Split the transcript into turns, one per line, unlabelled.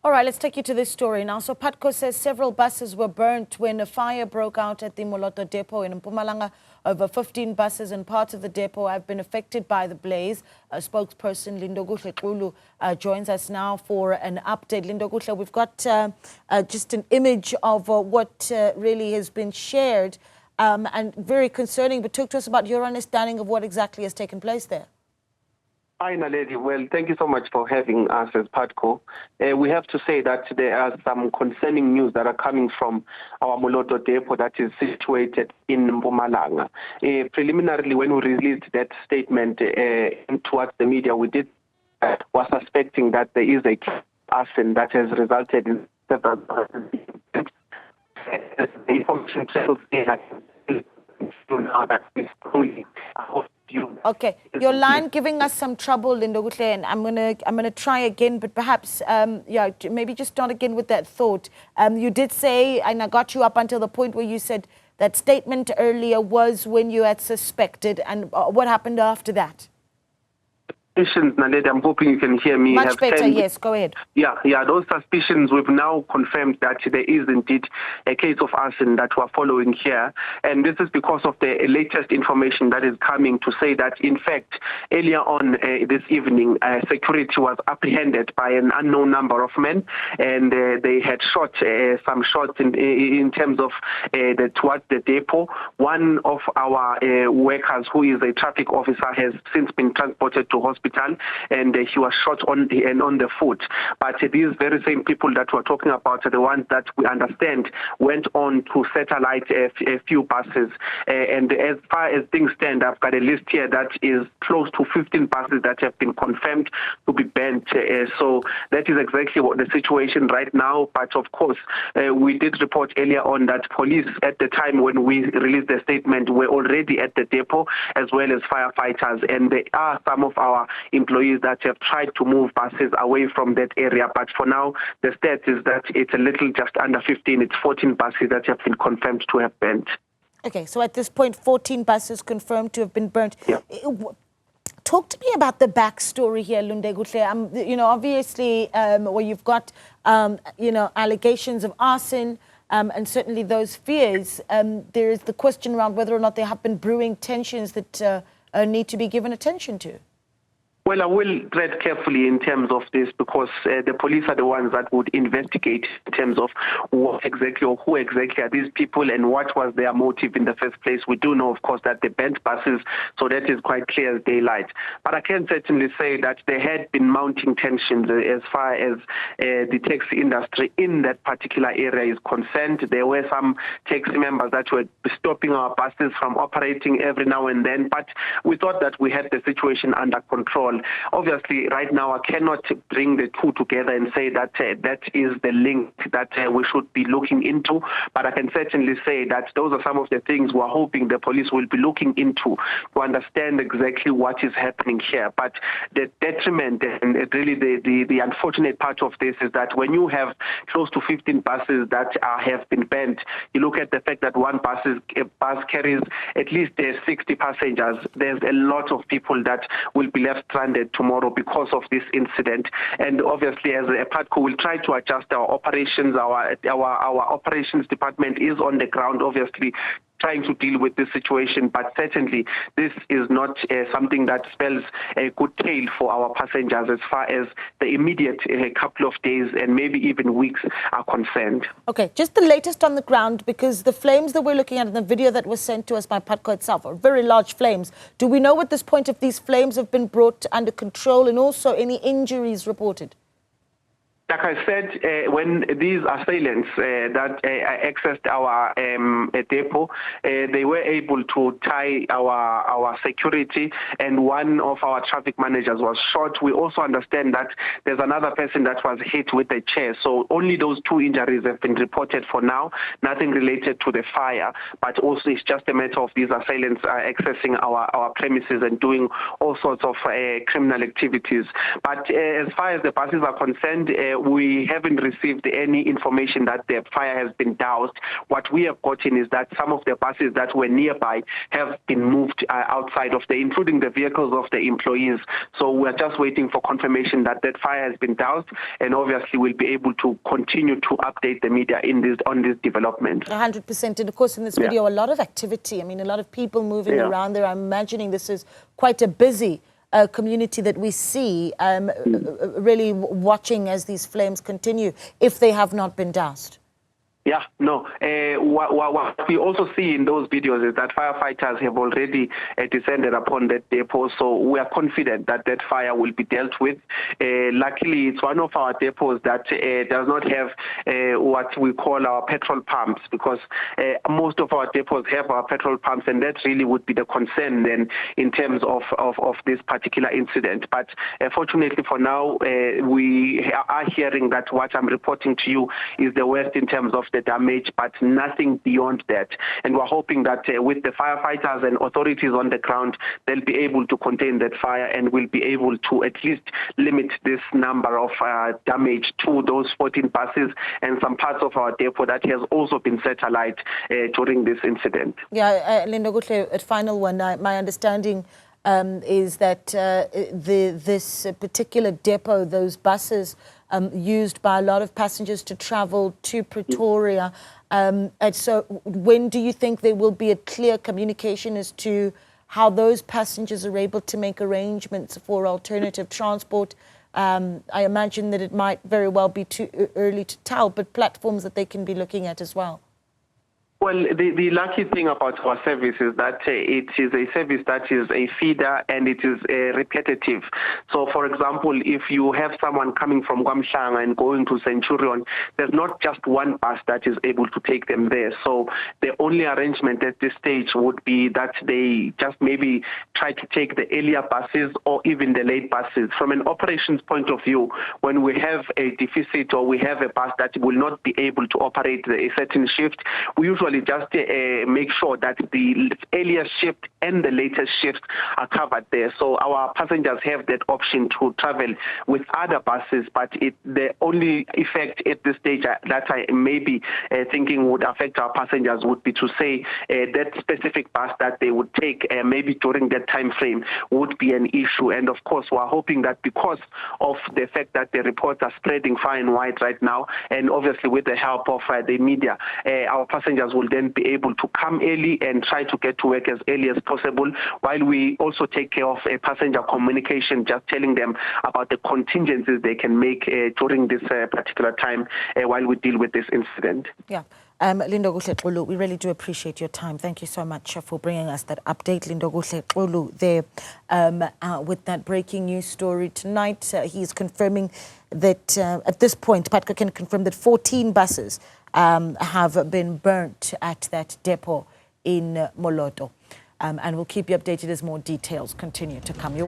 All right, let's take you to this story now. So PATCO says several buses were burnt when a fire broke out at the Moloto depot in Mpumalanga. Over 15 buses and parts of the depot have been affected by the blaze. A spokesperson, Lindokuhle Xulu, joins us now for an update. Lindokuhle, we've got just an image of what really has been shared and very concerning. But talk to us about your understanding of what exactly has taken place there.
Hi, Naledi. Well, thank you so much for having us as PATCO. We have to say that there are some concerning news that are coming from our Moloto depot that is situated in Mpumalanga. Preliminarily, when we released that statement towards the media, we was suspecting that there is a arson that has resulted in several the information settles in now that is truly
Okay, your line giving us some trouble, Lindokuhle, and I'm gonna try again, but perhaps maybe just start again with that thought. You did say, and I got you up until the point where you said that statement earlier was when you had suspected, and what happened after that?
Suspicions, Naledi, I'm hoping you can hear me.
Much better, yes, go ahead.
Yeah, those suspicions, we've now confirmed that there is indeed a case of arson that we're following here. And this is because of the latest information that is coming to say that, in fact, earlier on this evening, security was apprehended by an unknown number of men, and they had shot some shots in terms of towards the depot. One of our workers, who is a traffic officer, has since been transported to hospital, and he was shot on the foot. But these very same people that we're talking about are the ones that we understand went on to satellite a few buses. And as far as things stand, I've got a list here that is close to 15 buses that have been confirmed to be burnt. So that is exactly what the situation right now. But of course, we did report earlier on that police at the time when we released the statement were already at the depot, as well as firefighters. And there are some of our employees that have tried to move buses away from that area. But for now, the stat is that it's a little just under 15. It's 14 buses that have been confirmed to have burnt.
Okay, so at this point, 14 buses confirmed to have been burnt.
Yeah.
Talk to me about the backstory here, Lindokuhle. Obviously, where you've got, allegations of arson, and certainly those fears, there is the question around whether or not there have been brewing tensions that need to be given attention to.
Well, I will tread carefully in terms of this because the police are the ones that would investigate in terms of what exactly or who exactly are these people and what was their motive in the first place. We do know, of course, that they burnt buses, so that is quite clear as daylight. But I can certainly say that there had been mounting tensions as far as the taxi industry in that particular area is concerned. There were some taxi members that were stopping our buses from operating every now and then, but we thought that we had the situation under control. Obviously, right now, I cannot bring the two together and say that that is the link that we should be looking into. But I can certainly say that those are some of the things we're hoping the police will be looking into to understand exactly what is happening here. But the detriment and really the unfortunate part of this is that when you have close to 15 buses that have been burnt, you look at the fact that one bus carries at least 60 passengers. There's a lot of people that will be left stranded tomorrow because of this incident. And obviously, as a PATCO, we'll try to adjust our operations. Our operations department is on the ground, obviously, trying to deal with this situation, but certainly this is not something that spells a good tale for our passengers as far as the immediate couple of days and maybe even weeks are concerned.
Okay, just the latest on the ground, because the flames that we're looking at in the video that was sent to us by PATCO itself are very large flames. Do we know at this point if these flames have been brought under control and also any injuries reported?
Like I said, when these assailants that accessed our depot, they were able to tie our security, and one of our traffic managers was shot. We also understand that there's another person that was hit with a chair. So only those two injuries have been reported for now, nothing related to the fire, but also it's just a matter of these assailants accessing our premises and doing all sorts of criminal activities. But as far as the buses are concerned, we haven't received any information that the fire has been doused. What we have gotten is that some of the buses that were nearby have been moved outside of including the vehicles of the employees. So we're just waiting for confirmation that that fire has been doused, and obviously we'll be able to continue to update the media on this development.
100%. And of course, in this video, a lot of activity. I mean, a lot of people moving around there. I'm imagining this is quite a busy community that we see really watching as these flames continue, if they have not been doused.
Yeah, no. What we also see in those videos is that firefighters have already descended upon that depot, so we are confident that that fire will be dealt with. Luckily, it's one of our depots that does not have what we call our petrol pumps, because most of our depots have our petrol pumps, and that really would be the concern then in terms of this particular incident. But fortunately for now, we are hearing that what I'm reporting to you is the worst in terms of the damage, but nothing beyond that. And we're hoping that with the firefighters and authorities on the ground, they'll be able to contain that fire and will be able to at least limit this number of damage to those 14 buses and some parts of our depot that has also been set alight during this incident.
Yeah, Linda Guhle, a final one. My understanding is that this particular depot, those buses used by a lot of passengers to travel to Pretoria. And so when do you think there will be a clear communication as to how those passengers are able to make arrangements for alternative transport? I imagine that it might very well be too early to tell, but platforms that they can be looking at as well.
Well, the lucky thing about our service is that it is a service that is a feeder and it is repetitive. So, for example, if you have someone coming from KwaMhlanga and going to Centurion, there's not just one bus that is able to take them there. So the only arrangement at this stage would be that they just maybe try to take the earlier buses or even the late buses. From an operations point of view, when we have a deficit or we have a bus that will not be able to operate a certain shift, we usually just make sure that the earlier shift and the latest shift are covered there. So our passengers have that option to travel with other buses, but the only effect at this stage that I may be thinking would affect our passengers would be to say that specific bus that they would take maybe during that time frame would be an issue. And of course, we're hoping that because of the fact that the reports are spreading far and wide right now, and obviously with the help of the media, our passengers will then be able to come early and try to get to work as early as possible, while we also take care of passenger communication, just telling them about the contingencies they can make during this particular time while we deal with this incident.
Yeah. Linda Guhle, we really do appreciate your time. Thank you so much for bringing us that update. Linda Guhle there with that breaking news story tonight. He's confirming that at this point, PATCO can confirm that 14 buses have been burnt at that depot in Moloto. And we'll keep you updated as more details continue to come.